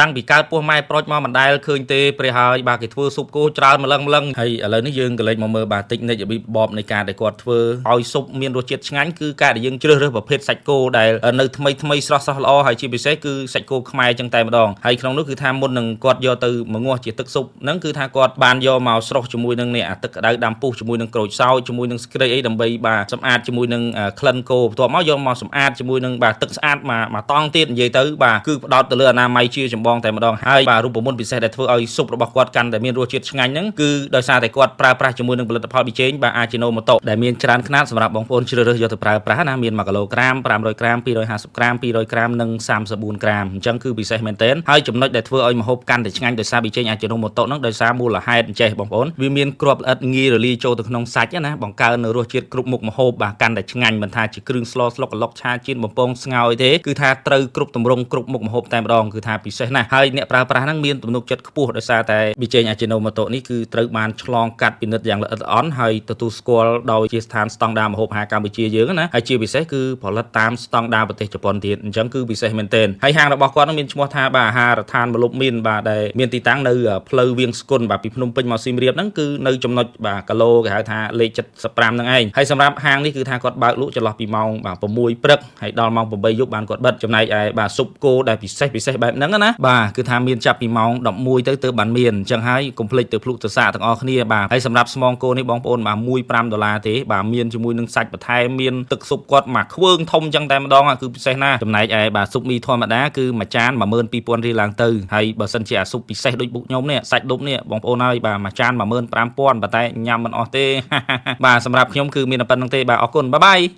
តាំងពីកើតពោះម៉ែប្រូចមកមិនដែលឃើញទេព្រះហើយបាទគេធ្វើស៊ុបគោច្រើនម្លឹងហើយឥឡូវនេះយើងក៏លេចមកមើលបាទតិចនិចរបៀបបបនៃការដែលគាត់ធ្វើឲ្យស៊ុបមានរសជាតិឆ្ងាញ់គឺការដែលយើងជ្រើសរើសប្រភេទសាច់គោដែលនៅថ្មីស្រស់ល្អហើយជាពិសេសគឺសាច់គោខ្មែរចឹងតែម្ដងហើយក្នុងនោះគឺថាមុននឹងគាត់យកទៅមកងាស់ជាទឹកស៊ុបហ្នឹងគឺថាគាត់បានយកមកស្រុះជាមួយនឹងនេះអាទឹកក្តៅដាំពុះជាមួយនឹងក្រូចសើចជាមួយនឹងស្គ្រីអីដើម្បីបាទសម្អាតជាមួយនឹងក្លិនគោបន្ទាប់មកយកមកសម្អាតជាមួយនឹងបាទទឹកស្អាតមកតង់ទៀតនិយាយទៅបាទគឺផ្ដោតទៅលើអនាម័យជាចម្បងតែម្ដងហើយបាទរូបមន្តពិសេសដែលធ្វើឲ្យស៊ុបរបស់គាត់កាន់តែមានរសជាតិឆ្ងាញ់ហ្នឹងគឺដោយសារតែគាត់ប្រើប្រាស់ជាមួយនឹងផលិតផលប៊ីចេងបាទអាជីណូម៉ូតូដែលមានច្រើនខ្នាតសម្រាប់បងប្អូនជ្រើសរើសយកទៅប្រើប្រាស់ណាមាន1គីឡូក្រាម500ក្រាម250ក្រាម200ក្រាមនិង34ក្រាមអញ្ចឹងគឺពិសេសមែនទែនហើយចំណុចដែលធ្វើឲ្យម្ហូបកាន់តែឆ្ងាញ់ដោយសារប៊ីចេងអាជីណូម៉ូតូហ្នឹងដោយសារមូលហេតុអញ្ចេះបងប្អូនវាមានគ្រាប់ល្អិតងាយរលាយចូលទៅក្នុងសាច់ណាបង្កើននូវរសជាតិគ្រប់មុខម្ហូបបាទកាន់តែឆ្ងាញ់មិនថាជាគ្រឿងស្លស្លុកក្លុកឆាជៀនបំពងស្ងោយទេគឺថាត្រូវគ្រប់ទម្រង់គ្រប់មុខម្ហូបតែម្ដងគឺថាពិសេសណាស់ហើយអ្នកប្រើប្រាស់ហ្នឹងមានទំនុកចិត្តខ្ពស់ដោយសារតែប៊ីចេងអាជីណូម៉ូតូនេះគឺត្រូវបានឆ្លងកាត់ពិនិត្យយ៉ាងល្អិតល្អន់ហើយទទួលស្គាល់ដោយជាស្ថានស្តង់ដារម្ហូបអាហារកម្ពុជាយើងណាហើយជាពិសេសគឺផលិតតាមស្តង់ដារប្រទេសជប៉ុនទៀតអញ្ចឹងគឺពិសេសមែនទែនហើយហាងរបស់គាត់នឹងមានឈ្មោះថាបាទអាហារដ្ឋានម្លប់មានបាទដែលមានទីតាំងនៅផ្លូវវាងស្គុនបាទពីភ្នំពេញមកសៀមរាបហ្នឹងគឺនៅចំណុចបាទគីឡូគេហៅថាលេខ75ហ្នឹងឯងហើយសម្រាប់ហាងនេះគឺថាគាត់បើកលក់ចន្លោះពីម៉ោងបាទ6ព្រឹកហើយដល់ម៉ោង8យប់បានគាត់បិទចំណែកឯបាទស៊ុបគោដែលពិសេសបែបហ្នឹងណាបាទគឺថាមានចាប់ពីម៉ោង11ទៅបានមានអញ្ចឹងហើយកុំភ្លេចទៅភ្លុកទៅសាកទាំងអស់គ្នាបាទហើយសម្រាប់ស្មងគោនេះបងប្អូនបាទ$15ទេបាទមានជាមួយនឹងសាច់បន្ថែមមានទឹកស៊ុបគាត់មកខ្វើងធំអញ្ចឹងតែម្ដងគឺពិសេសណាស់ចំណែកឯបាទស៊ុបមីធម្មតាគឺមួយចាន12000រៀលឡើងទៅហើយបើសិនជាអាស៊ុបពិសេសដូចពួកខ្ញុំនេះសាច់ដុំនេះបងប្អូនហើយបាទមួយចាន15000ប៉ុន្តែញ៉ាំមិនអស់ទេបាទសម្រាប់ខ្ញុំគឺមានតែប៉ុណ្្នឹងទេបាទអរគុណបាយបាយ